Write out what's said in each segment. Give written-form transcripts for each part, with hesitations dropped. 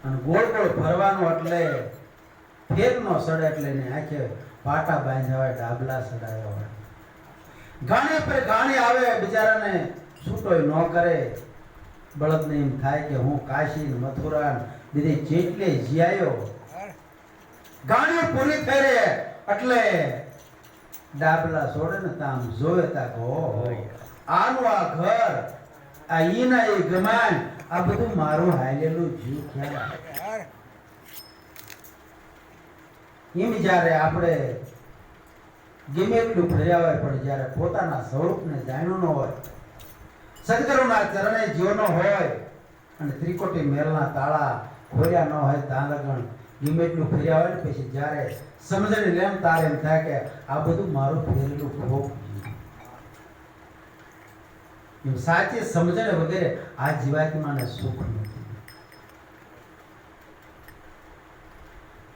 અને ગોળ ગોળ ફરવાનું એટલે ફેર નો સડે એટલે ને આખે પાટા બાંધ્યા હોય ડાબલા સડાયા હોય ગાણે પર ગાણે આવે બિચારાને છૂટોય ન કરે બળદને એમ થાય કે હું કાશી ને મથુરા બીજી જેટલે જીયાયો ગાણે પૂરી ફેરે એટલે ડાબલા છોડે ને તામ જોવે તા ઓહો આનું આ ઘર આ ઈના એ ગમાન આ બધું મારું હાલેલું જીવ ખ્યાલ એમ જ્યારે આપણે ગમે એટલું ફર્યા હોય પણ જ્યારે પોતાના સ્વરૂપને જાણ્યું ન હોય સદગુરુના ચરણે જીવનો હોય અને ત્રિકોટી મહેલના તાળા ખોલ્યા ન હોય ત્યાં લગન ગમે એટલું ફર્યા હોય ને પછી જ્યારે સમજણી લેમ તારે એમ થાય કે આ બધું મારું ફેરેલું ભોગ એમ સાચી સમજણ વગેરે આ જીવાત્માને સુખ નથી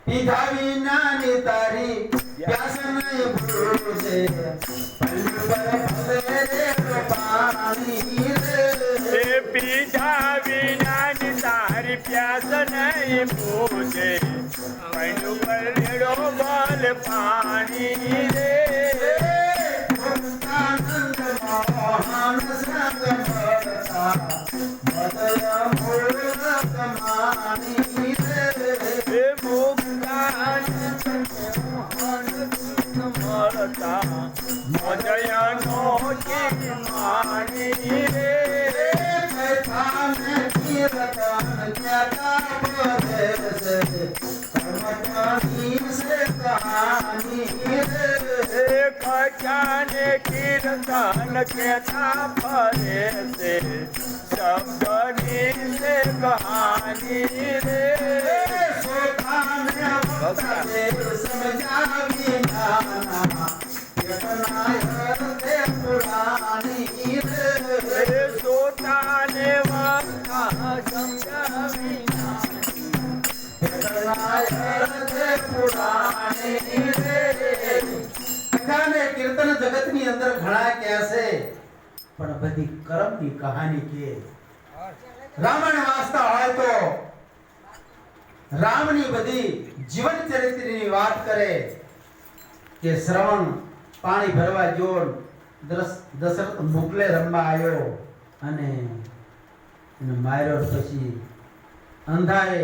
પીધા વિનાની તારી પ્યાસ નહીં ભૂલે પલ્લુ પર ફરે પાણી રે પીધા વિનાની તારી પ્યાસ નહીં પૂછે પૈણું પર રેડો બલ પાણી રે આનંદ મોહન સંગ મળતા મદય મૂળ કમાણી રે મુક્તાનંદ મોહન મળતા મદય નો માણી રે કથાને કીર્તન ક્યા પરદેશ કર્મની સે કહાની રે કચાને કીર્તન કેતા ફરે છે શબ્દની સે કહાની રે સોતાને ભક્તે સમજાવી નાના કેતના હૃદય પુરાણી રે સોતાને વક્તા સમજાવી કેતના હૃદય પુરાણી રે કથાને કીર્તન જગતની અંદર ઘણા કહેશે પણ બધી કર્મની કહાની કે રામાયણ વાંચતા હોય તો રામની બધી જીવન ચરિત્રની વાત કરે કે શ્રવણ પાણી ભરવા ગયો દશરથ મોકલે રમવા આવ્યો અને એને માર્યો પછી અંધાએ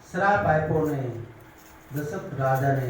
શ્રાપ આપ્યો ને દશરથ રાજાને